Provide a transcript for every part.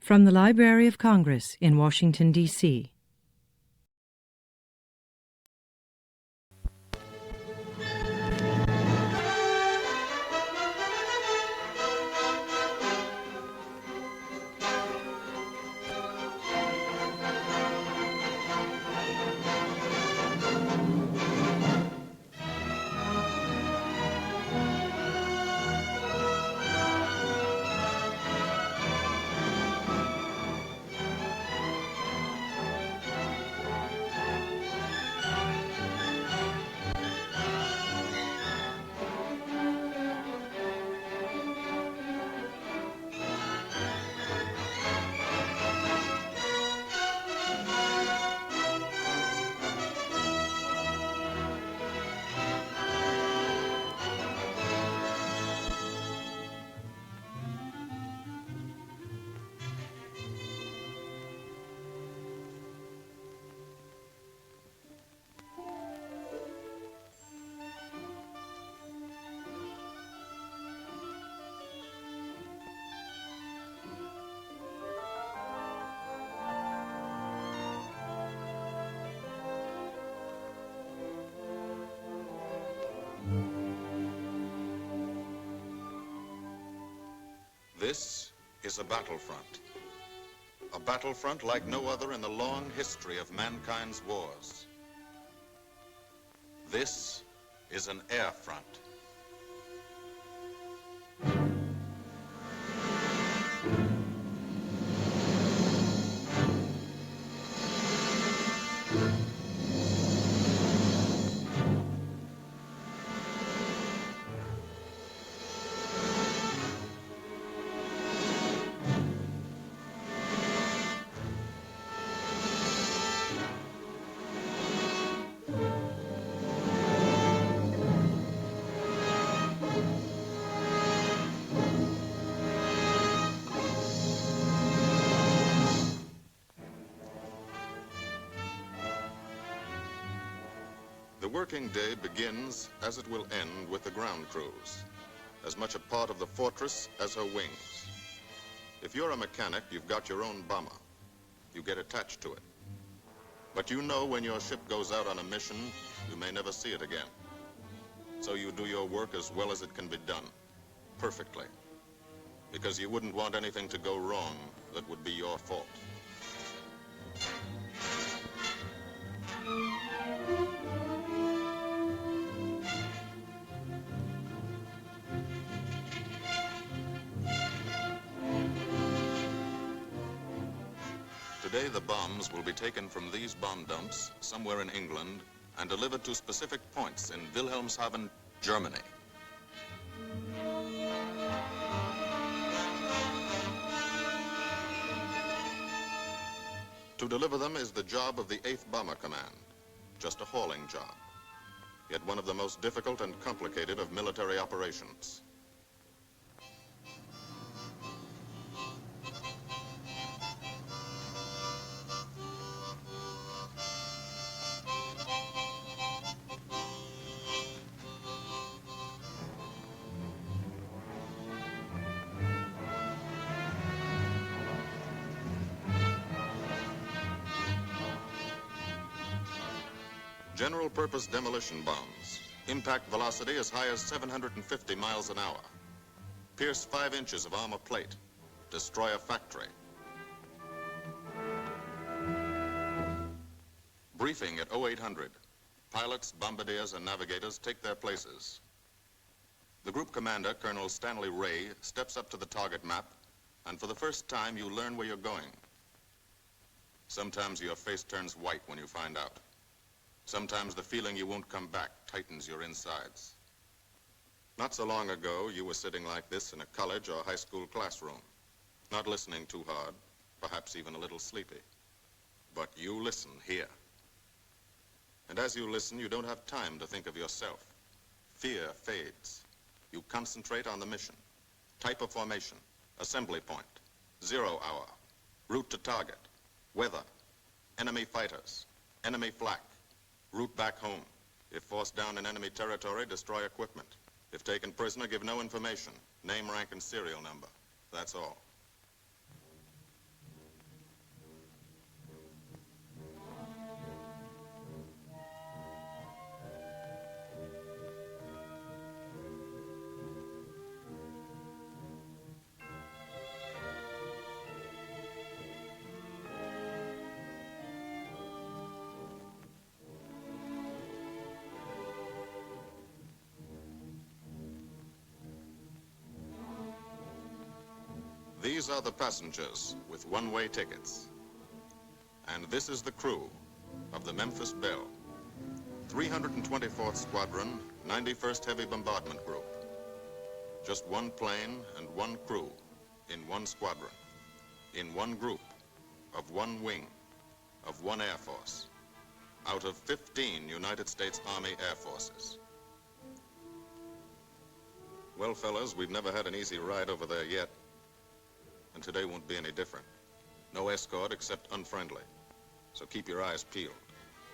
From the Library of Congress in Washington, D.C. This is a battlefront. A battlefront like no other in the long history of mankind's wars. This is an air front. The working day begins, as it will end, with the ground crews, as much a part of the fortress as her wings. If you're a mechanic, you've got your own bomber. You get attached to it. But you know when your ship goes out on a mission, you may never see it again. So you do your work as well as it can be done, perfectly, because you wouldn't want anything to go wrong that would be your fault. Today, the bombs will be taken from these bomb dumps somewhere in England and delivered to specific points in Wilhelmshaven, Germany. To deliver them is the job of the 8th Bomber Command, just a hauling job, yet one of the most difficult and complicated of military operations. General-purpose demolition bombs, impact velocity as high as 750 miles an hour, pierce 5 inches of armor plate, destroy a factory. Briefing at 0800. Pilots, bombardiers, and navigators take their places. The group commander, Colonel Stanley Ray, steps up to the target map, and for the first time you learn where you're going. Sometimes your face turns white when you find out. Sometimes the feeling you won't come back tightens your insides. Not so long ago, you were sitting like this in a college or high school classroom, not listening too hard, perhaps even a little sleepy. But you listen here. And as you listen, you don't have time to think of yourself. Fear fades. You concentrate on the mission. Type of formation, assembly point, 0 hour, route to target, weather, enemy fighters, enemy flak, route back home. If forced down in enemy territory, destroy equipment. If taken prisoner, give no information. Name, rank, and serial number. That's all. These are the passengers with one-way tickets. And this is the crew of the Memphis Belle, 324th Squadron, 91st Heavy Bombardment Group. Just one plane and one crew in one squadron, in one group, of one wing, of one Air Force, out of 15 United States Army Air Forces. Well, fellas, we've never had an easy ride over there yet, and today won't be any different. No escort except unfriendly, so keep your eyes peeled.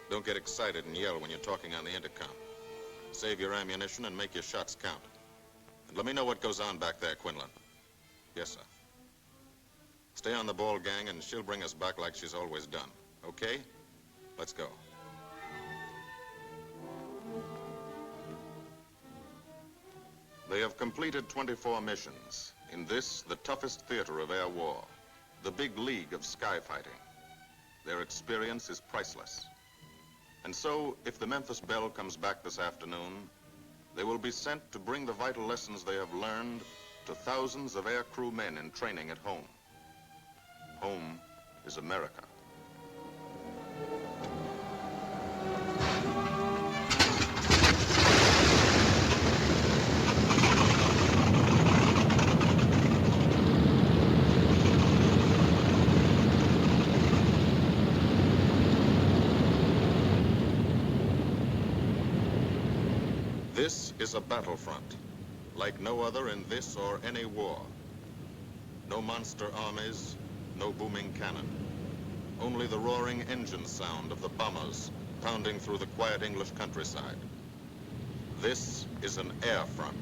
Don't get excited and yell when you're talking on the intercom. Save your ammunition and make your shots count. And let me know what goes on back there, Quinlan. Yes, sir. Stay on the ball, gang, and she'll bring us back like she's always done. Okay? Let's go. They have completed 24 missions in this, the toughest theater of air war, the big league of sky fighting. Their experience is priceless. And so, if the Memphis Belle comes back this afternoon, they will be sent to bring the vital lessons they have learned to thousands of air crew men in training at home. Home is America. This is a battlefront, like no other in this or any war. No monster armies, no booming cannon. Only the roaring engine sound of the bombers pounding through the quiet English countryside. This is an air front.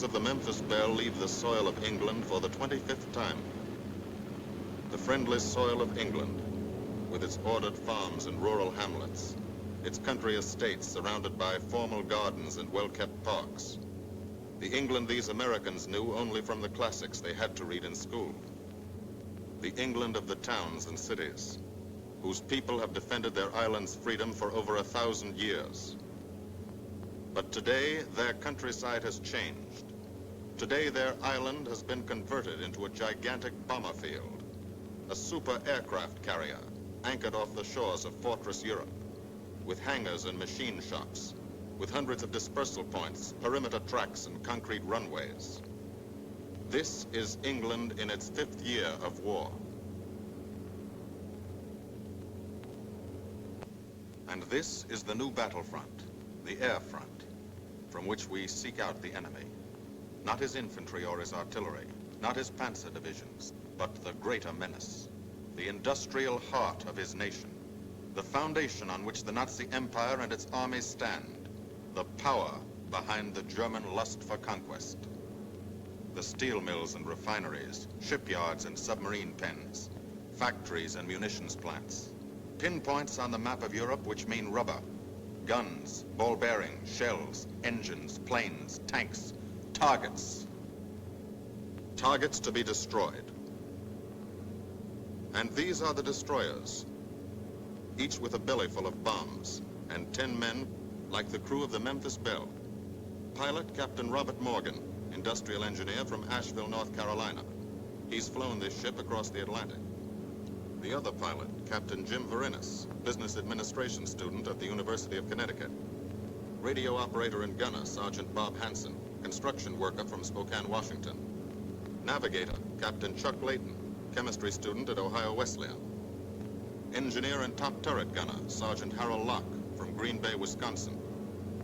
Of the Memphis Belle leave the soil of England for the 25th time. The friendly soil of England, with its ordered farms and rural hamlets, its country estates surrounded by formal gardens and well-kept parks. The England these Americans knew only from the classics they had to read in school. The England of the towns and cities, whose people have defended their island's freedom for over 1,000 years. But today, their countryside has changed. Today, their island has been converted into a gigantic bomber field, a super aircraft carrier anchored off the shores of Fortress Europe, with hangars and machine shops, with hundreds of dispersal points, perimeter tracks, and concrete runways. This is England in its 5th year of war. And this is the new battlefront, the air front, from which we seek out the enemy. Not his infantry or his artillery, not his panzer divisions, but the greater menace, the industrial heart of his nation, the foundation on which the Nazi Empire and its armies stand, the power behind the German lust for conquest. The steel mills and refineries, shipyards and submarine pens, factories and munitions plants, pinpoints on the map of Europe which mean rubber, guns, ball bearings, shells, engines, planes, tanks, targets. Targets to be destroyed. And these are the destroyers, each with a belly full of bombs, and 10 men like the crew of the Memphis Belle. Pilot Captain Robert Morgan, industrial engineer from Asheville, North Carolina. He's flown this ship across the Atlantic. The other pilot, Captain Jim Verinis, business administration student at the University of Connecticut. Radio operator and gunner, Sergeant Bob Hansen, construction worker from Spokane, Washington. Navigator, Captain Chuck Layton, chemistry student at Ohio Wesleyan. Engineer and top turret gunner, Sergeant Harold Locke, from Green Bay, Wisconsin.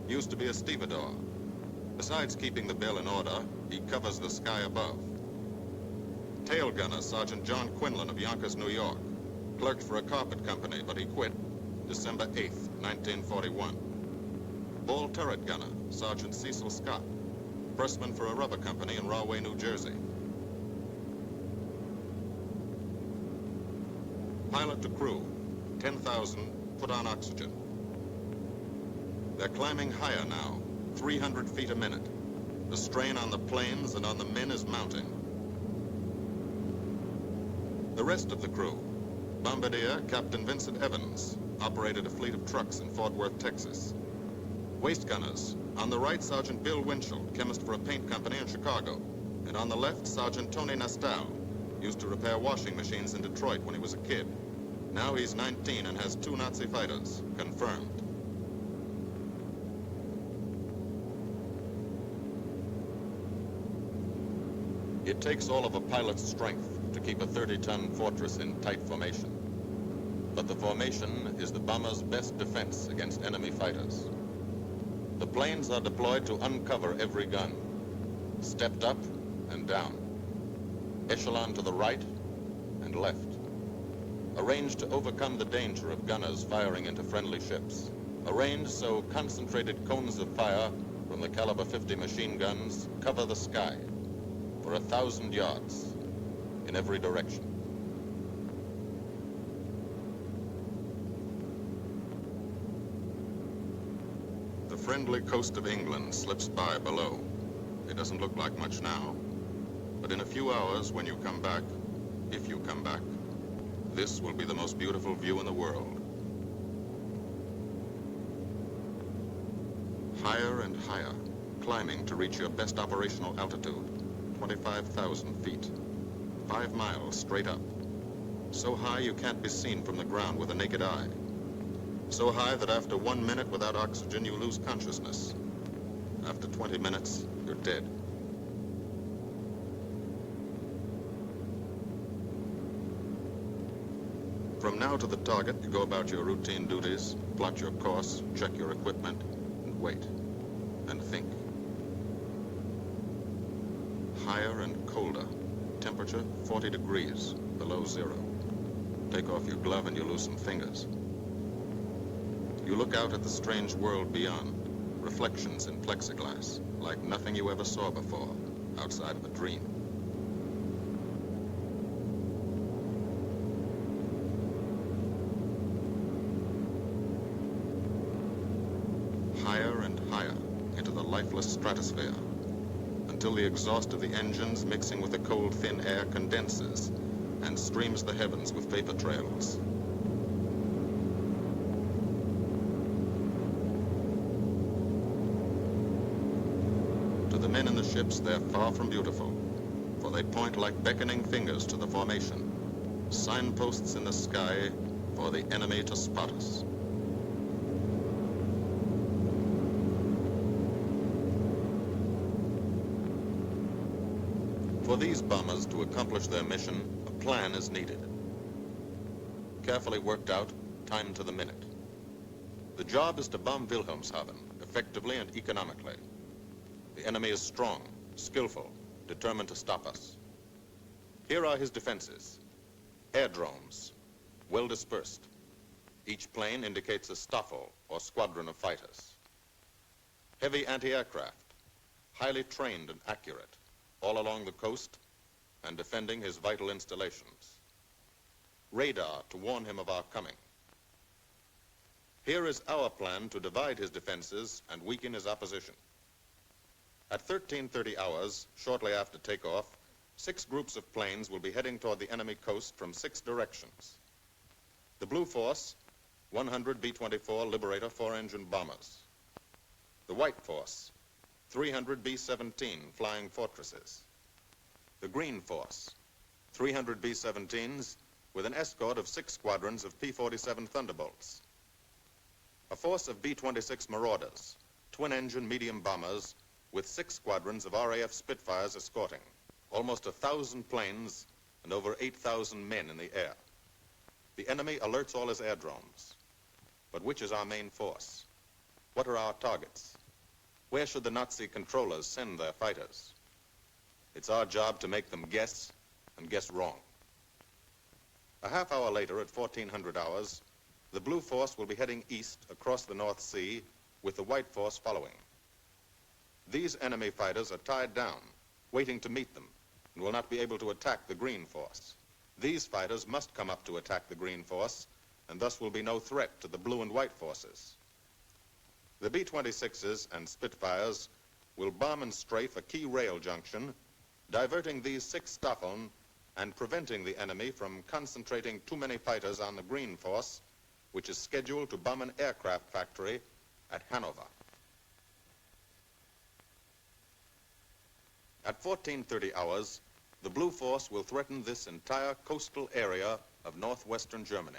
Used to be a stevedore. Besides keeping the Belle in order, he covers the sky above. Tail gunner, Sergeant John Quinlan of Yonkers, New York. Clerked for a carpet company, but he quit December 8th, 1941. Ball turret gunner, Sergeant Cecil Scott. Pressman for a rubber company in Rahway, New Jersey. Pilot to crew, 10,000, put on oxygen. They're climbing higher now, 300 feet a minute. The strain on the planes and on the men is mounting. The rest of the crew, Bombardier Captain Vincent Evans, operated a fleet of trucks in Fort Worth, Texas. Waist gunners, on the right, Sergeant Bill Winchell, chemist for a paint company in Chicago. And on the left, Sergeant Tony Nastal, used to repair washing machines in Detroit when he was a kid. Now he's 19 and has 2 Nazi fighters, confirmed. It takes all of a pilot's strength to keep a 30-ton fortress in tight formation. But the formation is the bomber's best defense against enemy fighters. The planes are deployed to uncover every gun, stepped up and down, echelon to the right and left, arranged to overcome the danger of gunners firing into friendly ships, arranged so concentrated cones of fire from the caliber 50 machine guns cover the sky for 1,000 yards in every direction. The friendly coast of England slips by below. It doesn't look like much now, but in a few hours when you come back, if you come back, this will be the most beautiful view in the world. Higher and higher, climbing to reach your best operational altitude, 25,000 feet. 5 miles straight up. So high you can't be seen from the ground with a naked eye. So high that after 1 minute without oxygen, you lose consciousness. After 20 minutes, you're dead. From now to the target, you go about your routine duties, plot your course, check your equipment, and wait, and think. Higher and colder. Temperature 40 degrees, below zero. Take off your glove and you lose some fingers. You look out at the strange world beyond, reflections in plexiglass, like nothing you ever saw before, outside of a dream. Higher and higher into the lifeless stratosphere, until the exhaust of the engines mixing with the cold, thin air condenses and streams the heavens with vapor trails. To the men in the ships, they're far from beautiful, for they point like beckoning fingers to the formation, signposts in the sky for the enemy to spot us. For these bombers to accomplish their mission, a plan is needed. Carefully worked out, timed to the minute. The job is to bomb Wilhelmshaven effectively and economically. The enemy is strong, skillful, determined to stop us. Here are his defenses. Airdromes, well dispersed. Each plane indicates a staffel or squadron of fighters. Heavy anti-aircraft, highly trained and accurate, all along the coast and defending his vital installations. Radar to warn him of our coming. Here is our plan to divide his defenses and weaken his opposition. At 13:30 hours, shortly after takeoff, 6 groups of planes will be heading toward the enemy coast from 6 directions. The Blue Force, 100 B-24 Liberator 4-engine bombers. The White Force, 300 B-17 Flying Fortresses. The Green Force, 300 B-17s with an escort of 6 squadrons of P-47 Thunderbolts. A force of B-26 Marauders, twin-engine medium bombers with 6 squadrons of RAF Spitfires escorting. Almost 1,000 planes and over 8,000 men in the air. The enemy alerts all his airdromes. But which is our main force? What are our targets? Where should the Nazi controllers send their fighters? It's our job to make them guess, and guess wrong. A half hour later, at 1400 hours, the Blue Force will be heading east across the North Sea with the White Force following. These enemy fighters are tied down, waiting to meet them, and will not be able to attack the Green Force. These fighters must come up to attack the Green Force, and thus will be no threat to the Blue and White Forces. The B-26s and Spitfires will bomb and strafe a key rail junction, diverting these 6 Staffeln and preventing the enemy from concentrating too many fighters on the Green Force, which is scheduled to bomb an aircraft factory at Hanover. At 14:30 hours, the Blue Force will threaten this entire coastal area of northwestern Germany.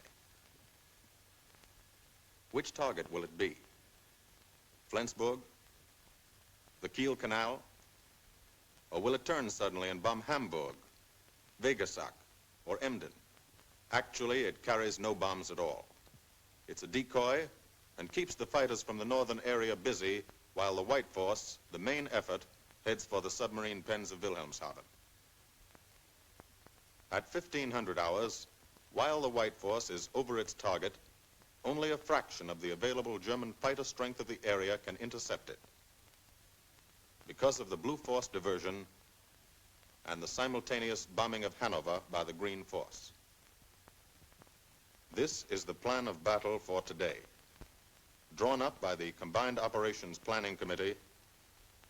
Which target will it be? Flensburg? The Kiel Canal? Or will it turn suddenly and bomb Hamburg, Wegesack, or Emden? Actually, it carries no bombs at all. It's a decoy and keeps the fighters from the northern area busy while the White Force, the main effort, heads for the submarine pens of Wilhelmshaven. At 1500 hours, while the White Force is over its target, only a fraction of the available German fighter strength of the area can intercept it. Because of the Blue Force diversion and the simultaneous bombing of Hanover by the Green Force. This is the plan of battle for today, drawn up by the Combined Operations Planning Committee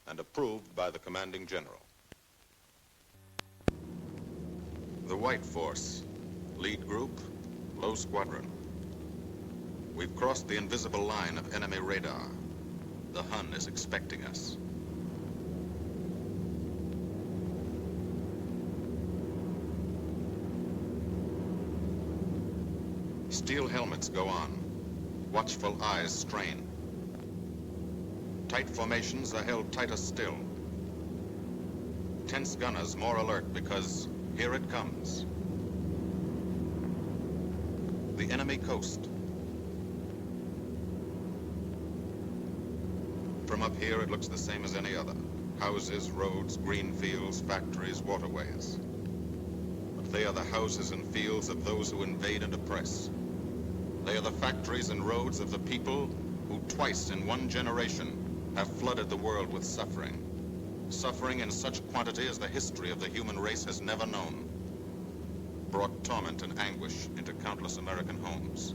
and approved by the Commanding General. The White Force, lead group, low squadron. We've crossed the invisible line of enemy radar. The Hun is expecting us. Steel helmets go on. Watchful eyes strain. Tight formations are held tighter still. Tense gunners more alert because here it comes. The enemy coast. From up here, it looks the same as any other. Houses, roads, green fields, factories, waterways. But they are the houses and fields of those who invade and oppress. They are the factories and roads of the people who twice in one generation have flooded the world with suffering. Suffering in such quantity as the history of the human race has never known. Brought torment and anguish into countless American homes.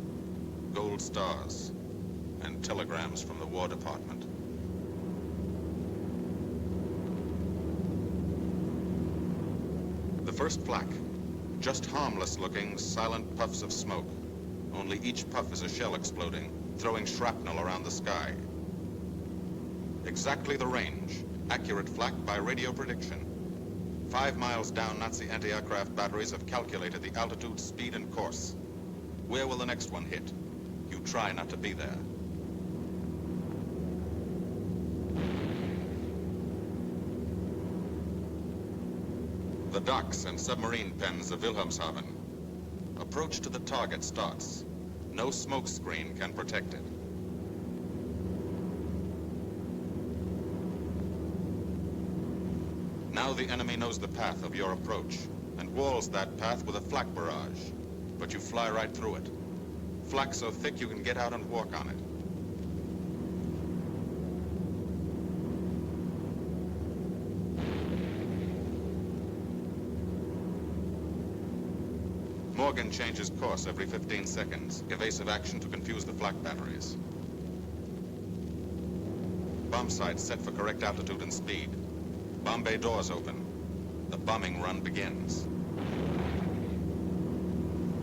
Gold stars and telegrams from the War Department. The first flak, just harmless-looking, silent puffs of smoke. Only each puff is a shell exploding, throwing shrapnel around the sky. Exactly the range, accurate flak by radio prediction. 5 miles down, Nazi anti-aircraft batteries have calculated the altitude, speed, and course. Where will the next one hit? You try not to be there. The docks and submarine pens of Wilhelmshaven. Approach to the target starts. No smoke screen can protect it. Now the enemy knows the path of your approach and walls that path with a flak barrage. But you fly right through it. Flak so thick you can get out and walk on it. Morgan changes course every 15 seconds. Evasive action to confuse the flak batteries. Bomb sights set for correct altitude and speed. Bomb bay doors open. The bombing run begins.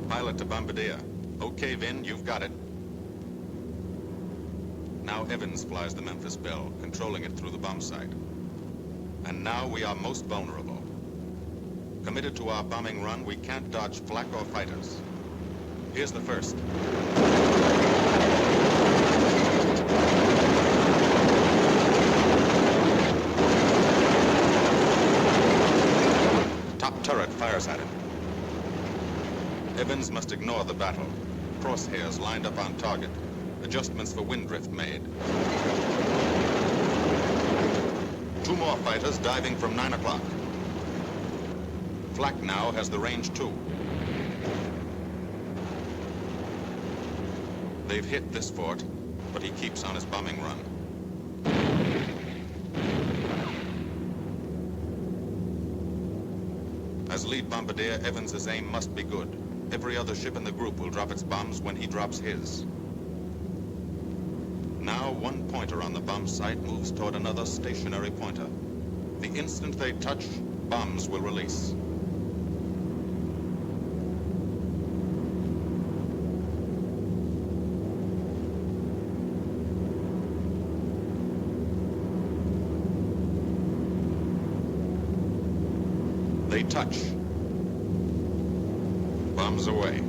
Pilot to Bombardier. Okay, Vin, you've got it. Now Evans flies the Memphis Belle, controlling it through the bomb site. And now we are most vulnerable. Committed to our bombing run, we can't dodge flak or fighters. Here's the first. Top turret fires at it. Evans must ignore the battle. Crosshairs lined up on target. Adjustments for wind drift made. 2 more fighters diving from 9 o'clock. Flak now has the range too. They've hit this fort, but he keeps on his bombing run. As lead bombardier, Evans's aim must be good. Every other ship in the group will drop its bombs when he drops his. Now one pointer on the bomb site moves toward another stationary pointer. The instant they touch, bombs will release. They touch. Bombs away.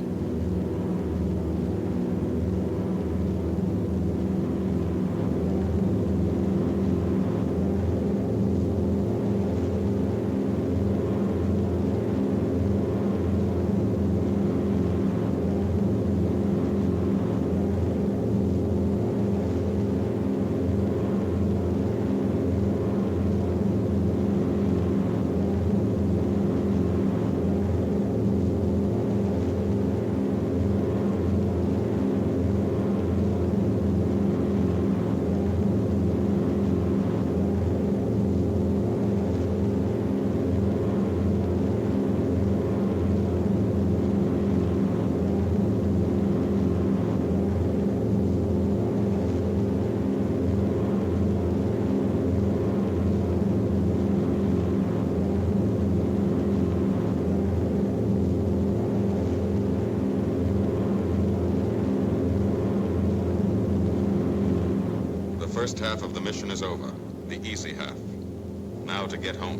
The first half of the mission is over, the easy half. Now to get home.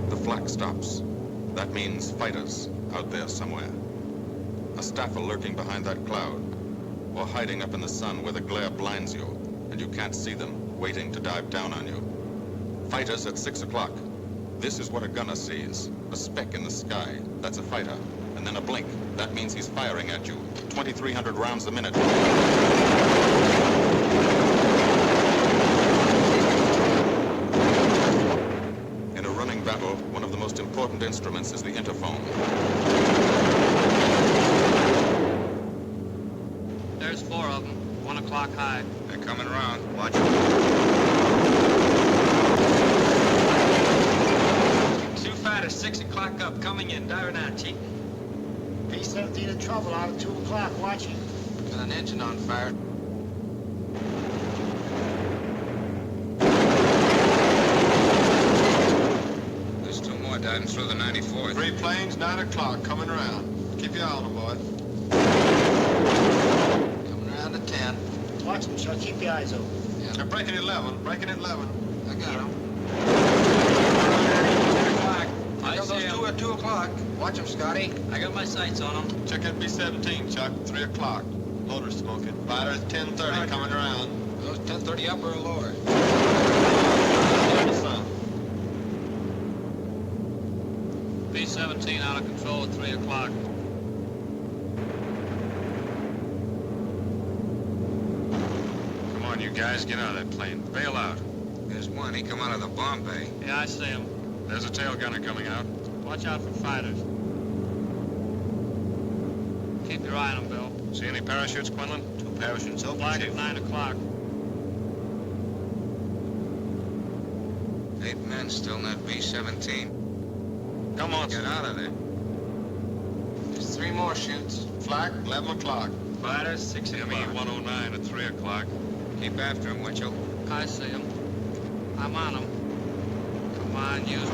The flak stops. That means fighters out there somewhere. A staffer lurking behind that cloud, or hiding up in the sun where the glare blinds you, and you can't see them, waiting to dive down on you. Fighters at 6 o'clock. This is what a gunner sees. A speck in the sky. That's a fighter. And then a blink. That means he's firing at you. 2,300 rounds a minute. In a running battle, one of the most important instruments is the interphone. There's 4 of them. 1 o'clock high. They're coming around. Watch them. 2 fighters, 6 o'clock up, coming in. Diving out, Chief. B-17 in trouble out at 2 o'clock, watching. Got an engine on fire. There's 2 more diving through the 94th. 3 planes, 9 o'clock, coming around. Keep your eye on them, boy. Coming around to 10. Watch them, Chuck. Keep your eyes open. Yeah. They're breaking at 11, breaking at 11. I got them. 10 o'clock. I got those 2 at 2 o'clock. Watch them, Scotty. I got my sights on them. Check that B-17, Chuck, 3 o'clock. Loader smoking. Fighters 10:30, coming around. Those 10:30 upper or lower? The sun. B-17 out of control at 3 o'clock. you guys get out of that plane. Bail out. There's one. He come out of the bomb bay. Yeah, I see him. There's a tail gunner coming out. Watch out for fighters. Keep your eye on him, Bill. See any parachutes, Quinlan? 2 parachutes open, Flag Chief. at 9 o'clock. 8 men still in that B-17. Come on, Get out of there. There's 3 more chutes. Flak, 11 o'clock. Fighters, 6 ME o'clock. 109 at 3 o'clock. Keep after him, Winchell. I see him. I'm on him. Come on, use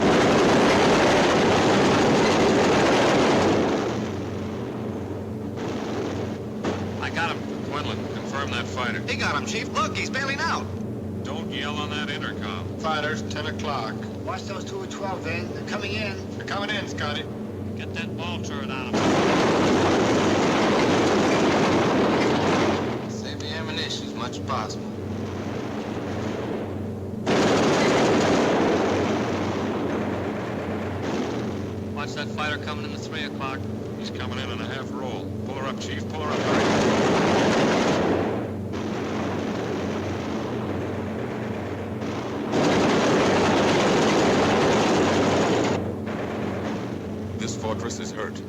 I got him. Quinlan, confirm that fighter. He got him, Chief. Look, he's bailing out. Don't yell on that intercom. Fighters, 10 o'clock. Watch those 2 at 12, Van. They're coming in. They're coming in, Scotty. Get that ball turret on him. Save the ammunition as much as possible. Watch that fighter coming in at 3 o'clock. He's coming in a half roll. Pull her up, Chief. Pull her up. Hurry. This fortress is hurt.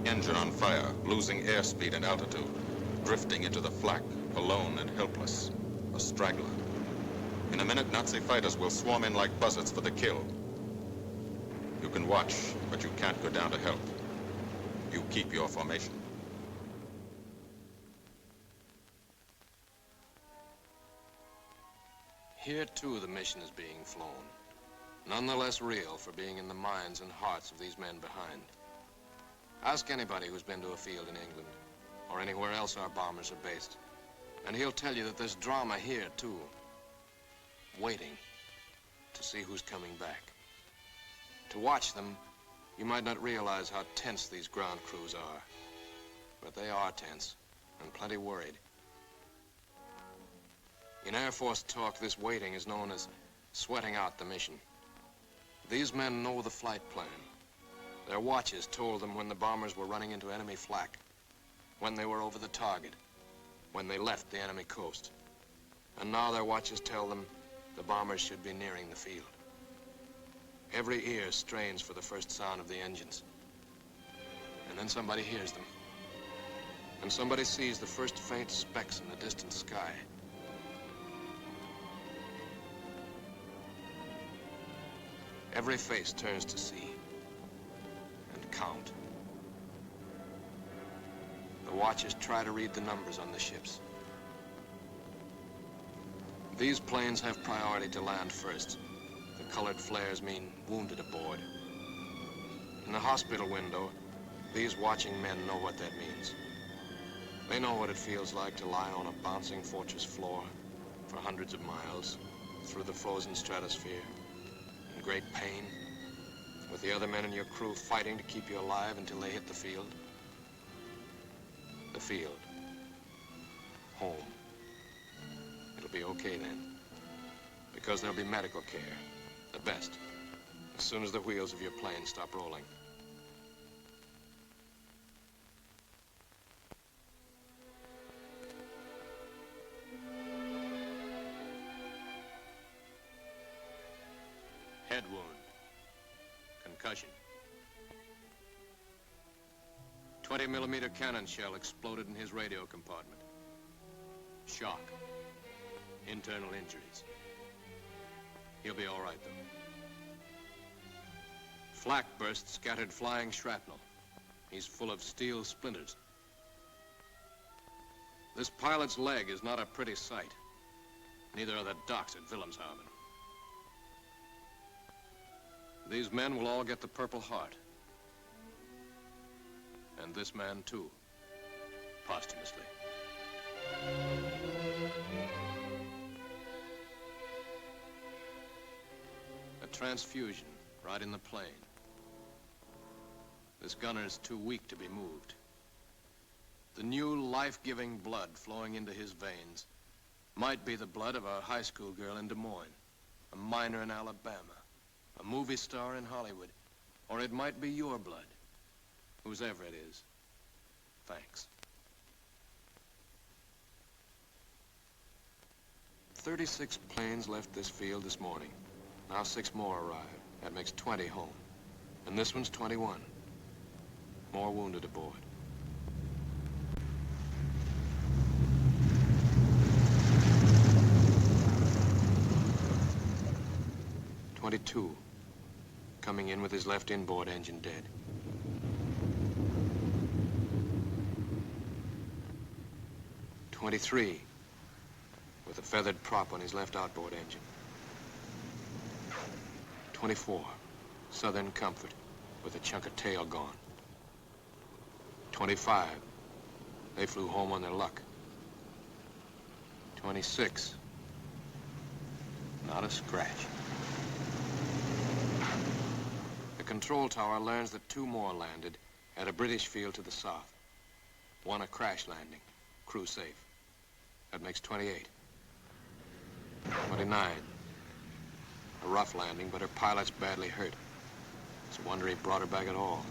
Engine on fire, losing airspeed and altitude. Drifting into the flak, alone and helpless. A straggler. In a minute, Nazi fighters will swarm in like buzzards for the kill. You can watch, but you can't go down to help. You keep your formation. Here, too, the mission is being flown. None the less real for being in the minds and hearts of these men behind. Ask anybody who's been to a field in England, or anywhere else our bombers are based, and he'll tell you that there's drama here, too. Waiting to see who's coming back. To watch them, you might not realize how tense these ground crews are. But they are tense, and plenty worried. In Air Force talk, this waiting is known as sweating out the mission. These men know the flight plan. Their watches told them when the bombers were running into enemy flak, when they were over the target, when they left the enemy coast. And now their watches tell them the bombers should be nearing the field. Every ear strains for the first sound of the engines. And then somebody hears them. And somebody sees the first faint specks in the distant sky. Every face turns to see and count. The watchers try to read the numbers on the ships. These planes have priority to land first. The colored flares mean wounded aboard. In the hospital window, these watching men know what that means. They know what it feels like to lie on a bouncing fortress floor for hundreds of miles through the frozen stratosphere in great pain, with the other men in your crew fighting to keep you alive until they hit the field. The field. Home. It'll be okay then, because there'll be medical care, the best, as soon as the wheels of your plane stop rolling. Head wound. Concussion. 20mm cannon shell exploded in his radio compartment. Shock. Internal injuries. He'll be all right, though. Flak burst scattered flying shrapnel. He's full of steel splinters. This pilot's leg is not a pretty sight. Neither are the docks at Wilhelmshaven. These men will all get the Purple Heart. And this man, too, posthumously. A transfusion right in the plane. This gunner's too weak to be moved. The new life-giving blood flowing into his veins might be the blood of a high school girl in Des Moines, a miner in Alabama, a movie star in Hollywood, or it might be your blood. Whosever it is, thanks. 36 planes left this field this morning. Now 6 more arrived. That makes 20 home. And this one's 21. More wounded aboard. "22, coming in with his left inboard engine dead. "23, with a feathered prop on his left outboard engine. 24, Southern Comfort, with a chunk of tail gone. 25, they flew home on their luck. 26, not a scratch. The control tower learns that 2 more landed at a British field to the south. 1 a crash landing, crew safe. That makes 28. 29, a rough landing, but her pilot's badly hurt. It's a wonder he brought her back at all.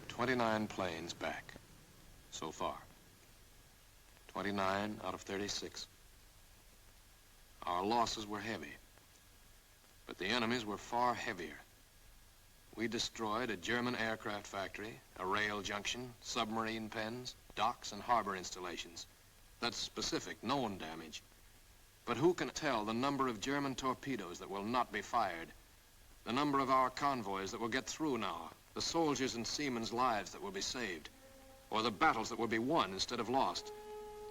29 planes back, so far. 29 out of 36. Our losses were heavy, but the enemy's were far heavier. We destroyed a German aircraft factory, a rail junction, submarine pens, docks and harbor installations. That's specific, known damage. But who can tell the number of German torpedoes that will not be fired, the number of our convoys that will get through now, the soldiers and seamen's lives that will be saved, or the battles that will be won instead of lost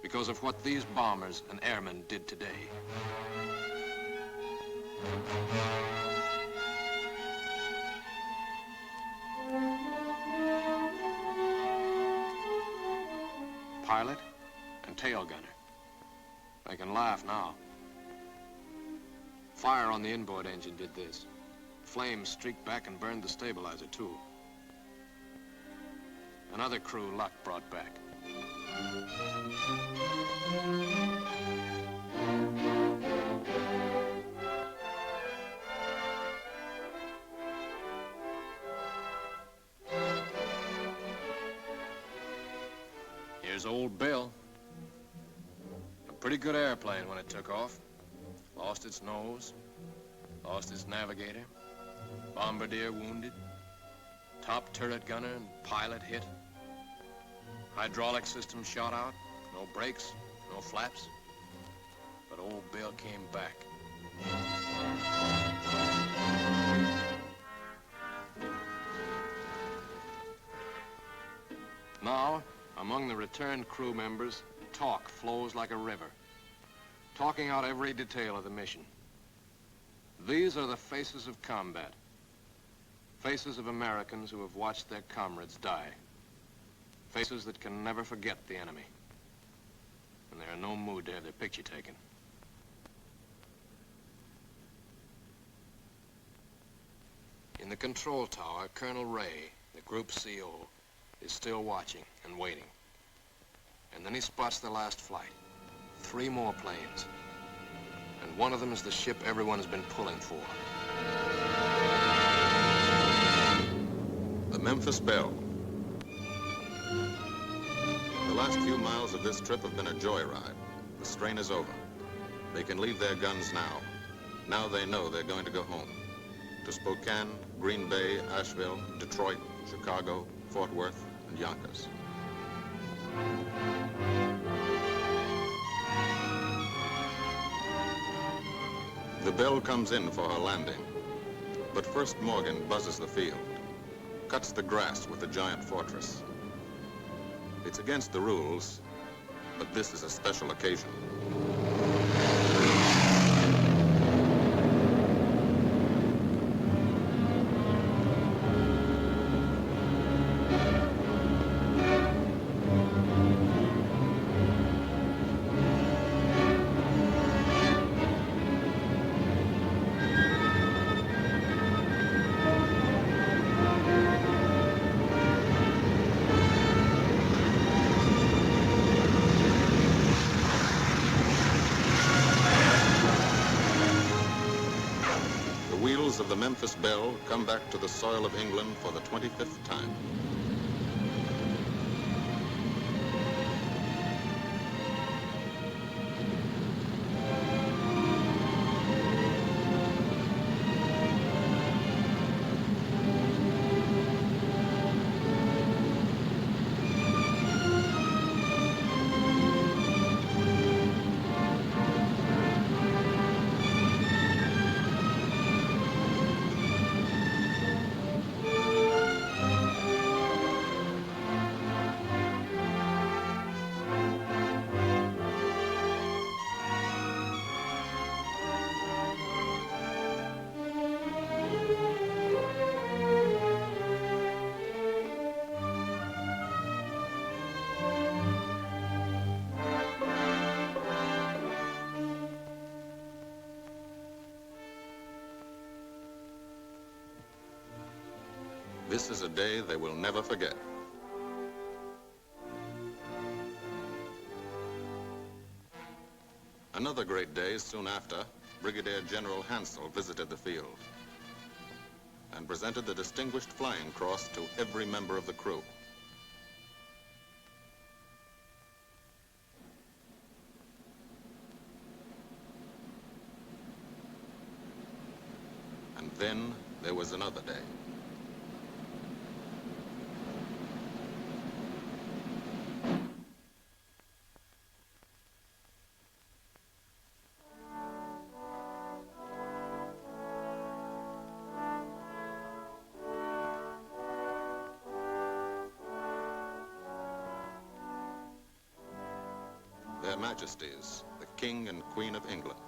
because of what these bombers and airmen did today. Pilot and tail gunner. They can laugh now. Fire on the inboard engine did this. Flames streaked back and burned the stabilizer, too. Another crew luck brought back. Here's old Bill. A pretty good airplane when it took off. Lost its nose, lost its navigator, bombardier wounded, top turret gunner and pilot hit, hydraulic system shot out, no brakes, no flaps, but old Bill came back. Now, among the returned crew members, talk flows like a river, talking out every detail of the mission. These are the faces of combat, faces of Americans who have watched their comrades die, faces that can never forget the enemy, and they're in no mood to have their picture taken. In the control tower, Colonel Ray, the group CO, is still watching and waiting. And then he spots the last flight. 3 more planes. And one of them is the ship everyone has been pulling for. The Memphis Belle. The last few miles of this trip have been a joyride. The strain is over. They can leave their guns now. Now they know they're going to go home. To Spokane, Green Bay, Asheville, Detroit, Chicago, Fort Worth, and Yonkers. The Belle comes in for her landing. But first Morgan buzzes the field, cuts the grass with the giant fortress. It's against the rules, but this is a special occasion. Of the Memphis Belle come back to the soil of England for the 25th time. This is a day they will never forget. Another great day soon after, Brigadier General Hansel visited the field and presented the Distinguished Flying Cross to every member of the crew. And then there was another day. Their Majesties, the King and Queen of England.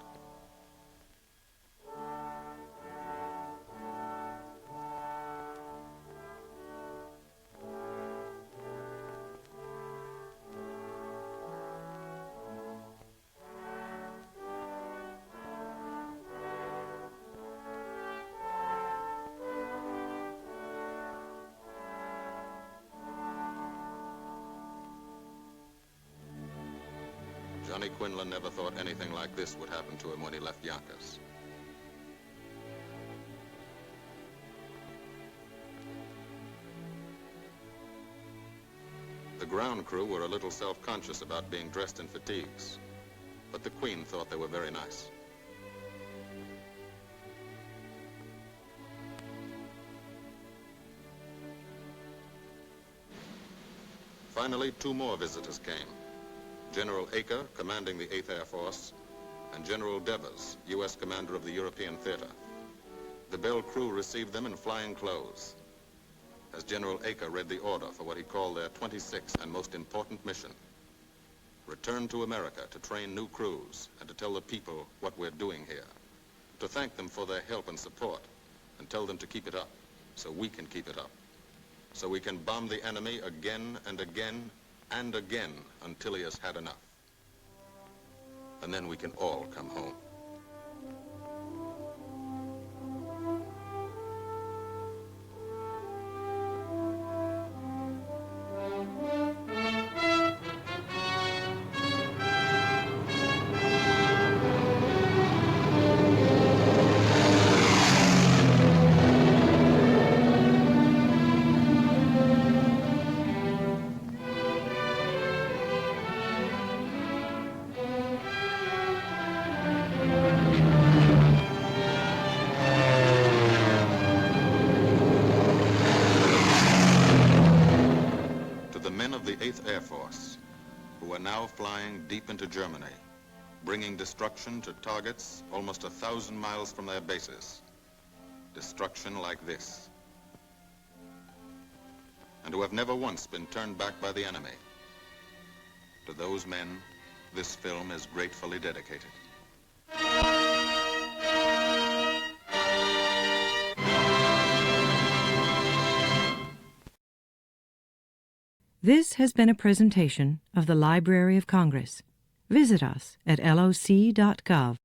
Johnny Quinlan never thought anything like this would happen to him when he left Yonkers. The ground crew were a little self-conscious about being dressed in fatigues, but the Queen thought they were very nice. Finally, two more visitors came. General Acre, commanding the 8th Air Force, and General Devers, U.S. commander of the European Theater. The Belle crew received them in flying clothes, as General Acre read the order for what he called their 26th and most important mission. Return to America to train new crews and to tell the people what we're doing here. To thank them for their help and support and tell them to keep it up so we can keep it up. So we can bomb the enemy again and again and again until he has had enough. And then we can all come home. Air Force, who are now flying deep into Germany, bringing destruction to targets almost 1,000 miles from their bases. Destruction like this. And who have never once been turned back by the enemy. To those men, this film is gratefully dedicated. This has been a presentation of the Library of Congress. Visit us at loc.gov.